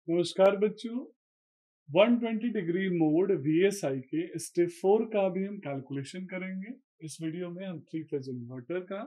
नमस्कार बच्चों। 120 degree mode VSI के स्टेप 4 का भी हम कैलकुलेशन करेंगे। इस वीडियो में हम 3 फेज इन्वर्टर का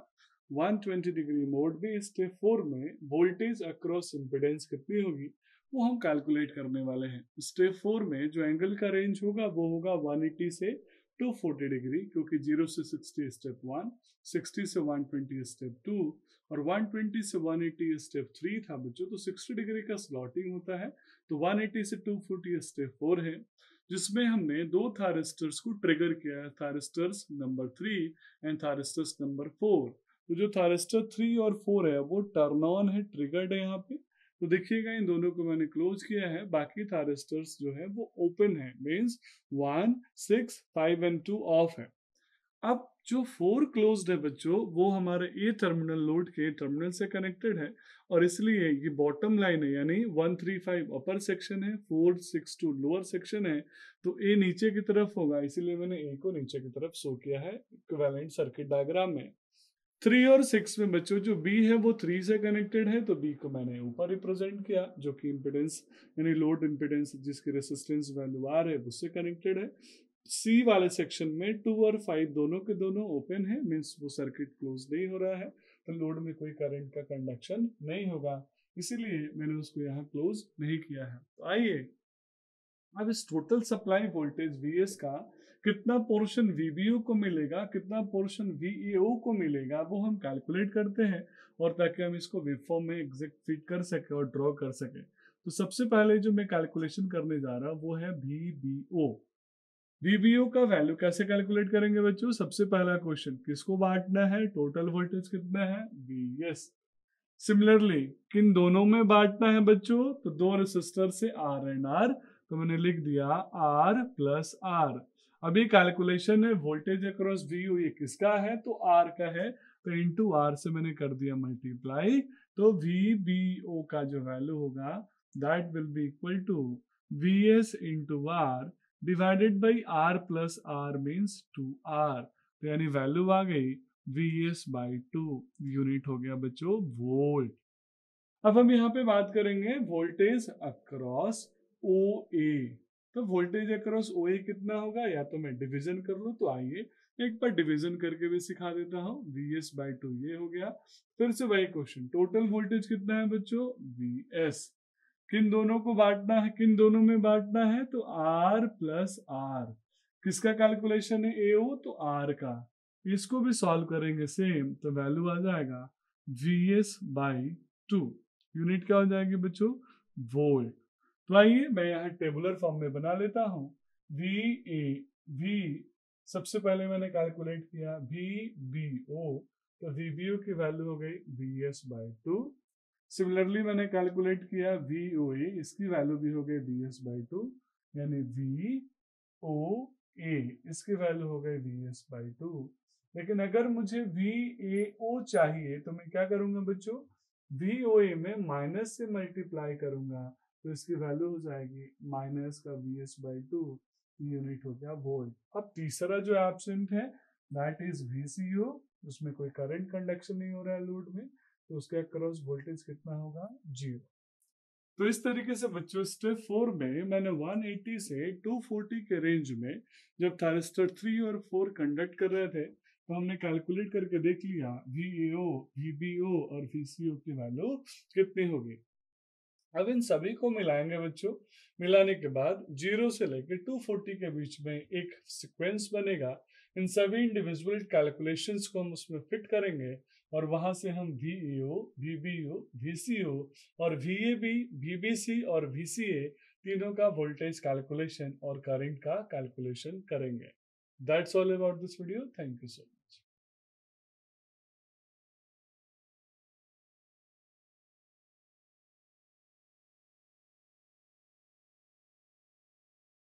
120 डिग्री मोड में स्टेप 4 में वोल्टेज अक्रॉस इम्पीडेंस कितनी होगी वो हम कैलकुलेट करने वाले हैं। स्टेप 4 में जो एंगल का रेंज होगा वो होगा 180 से 240 डिग्री, क्योंकि 0 से 60 स्टेप 1, 60 से 120 स्टेप 2 और 120 से 180 स्टेप 3 था बच्चों। तो 60 डिग्री का स्लॉटिंग होता है। तो 180 से 240 स्टेप 4 है, जिसमें हमने दो थारिस्टर्स को ट्रिगर किया है, थारिस्टर्स नंबर 3 एंड थारिस्टर्स नंबर 4। तो जो थारिस्टर 3 और 4 है वो टर्न ऑन है, ट्रिगर्ड है यहाँ पे। तो देखिएगा इन दोनों को मैंने क्लोज किया है, बाकी थारिस्टर्स जो है वो ओपन है, मीन्स 1, 6, 5 एंड 2 ऑफ है। अब जो 4 क्लोज्ड है बच्चों वो हमारे ए टर्मिनल लोड के टर्मिनल से कनेक्टेड है, और इसलिए ये बॉटम लाइन है, यानी 135 अपर सेक्शन है, 462 लोअर सेक्शन है। तो ए नीचे की तरफ होगा, इसीलिए मैंने ए को नीचे की तरफ शो किया है इक्विवेलेंट सर्किट डायग्राम में। 3 और 6 में बच्चों जो बी है वो 3 से कनेक्टेड है, तो बी को मैंने ऊपर रिप्रेजेंट किया, जो कि इम्पिडेंस यानी लोड इम्पिडेंस जिसकी रेसिस्टेंस वैल्यू आर है उससे कनेक्टेड है। सी वाले सेक्शन में 2 और 5 दोनों के दोनों ओपन है, मीन्स वो सर्किट क्लोज नहीं हो रहा है, तो लोड में कोई करंट का कंडक्शन नहीं होगा, इसीलिए मैंने उसको यहाँ क्लोज नहीं किया है। तो आइए अब इस टोटल सप्लाई वोल्टेज Vs का कितना पोर्शन VBO को मिलेगा, कितना पोर्शन VAO को मिलेगा, वो हम कैलकुलेट करते हैं, और ताकि हम इसको वेवफॉर्म में एग्जैक्ट फिट कर सके और ड्रॉ कर सके। तो सबसे पहले जो मैं कैलकुलेशन करने जा रहा हूँ वो है VBO। VBO का वैल्यू कैसे कैलकुलेट करेंगे बच्चों? सबसे पहला क्वेश्चन, किसको बांटना है, टोटल वोल्टेज कितना है, Vs। सिमिलरली किन दोनों में बांटना है बच्चों? तो दो रेसिस्टर से R एंड R, तो मैंने लिख दिया R प्लस R। अभी कैलकुलेशन है वोल्टेज अक्रॉस VO, ये किसका है? तो R का है, तो इंटू R से मैंने कर दिया मल्टीप्लाई। तो VBO का जो वैल्यू होगा that will be equal to VS into R divided by R plus R means 2R। तो यानी वैल्यू आ गई Vs बाई 2, यूनिट हो गया बच्चों वोल्ट। अब हम यहाँ पे बात करेंगे वोल्टेज अक्रॉस OA। तो वोल्टेज अक्रॉस OA कितना होगा, या तो मैं डिवीजन कर लूँ, तो आइए एक बार डिवीजन करके भी सिखा देता हूँ। Vs बाई 2 ये हो गया। फिर से वही क्वेश्चन, टोटल वोल्टेज कितना है बच्चों, Vs। किन दोनों को बांटना है, किन दोनों में बांटना है, तो R प्लस R। किसका कैलकुलेशन है AO, तो R का। इसको भी सॉल्व करेंगे सेम, तो वैल्यू आ जाएगा Vs बाई 2, यूनिट क्या हो जाएगी बच्चों, वोल्ट। तो आइए मैं यहाँ टेबुलर फॉर्म में बना लेता हूँ। V सबसे पहले मैंने कैलकुलेट किया VBO, तो VBO की वैल्यू हो गई Vs बाई 2। सिमिलरली मैंने कैलकुलेट किया VOA, इसकी वैल्यू भी हो गई Vs बाई 2, यानी VOA इसकी वैल्यू हो गई Vs बाई 2। लेकिन अगर मुझे VAO चाहिए तो मैं क्या करूंगा बच्चों, VOA में माइनस से मल्टीप्लाई करूंगा, तो इसकी वैल्यू हो जाएगी माइनस का Vs बाई 2, यूनिट हो गया वोल्ट। अब तीसरा जो एब्सेंट है दैट इज VCO, उसमें कोई करंट कंडक्शन नहीं हो रहा है लोड में, तो उसके अक्रॉस वोल्टेज कितना होगा, 0। तो इस तरीके से बच्चों स्टेप 4 में मैंने 180 से 240 के रेंज में जब थारिस्टर 3 और 4 कंडक्ट कर रहे थे, तो हमने कैलकुलेट करके देख लिया VAO, VBO और VCO की वैल्यू कितनी होगी। अब इन सभी को मिलाएंगे बच्चों। मिलाने के बाद 0 से लेकर 240 के बीच में एक सीक्वेंस बनेगा। इन सभी इंडिविजुअल कैलकुलेशंस को हम उसमें फिट करेंगे, और वहां से हम VAO, VBO, VCO और VAB, VBC और VCA तीनों का वोल्टेज कैलकुलेशन और करंट का कैलकुलेशन करेंगे। That's all about this video. Thank you so much.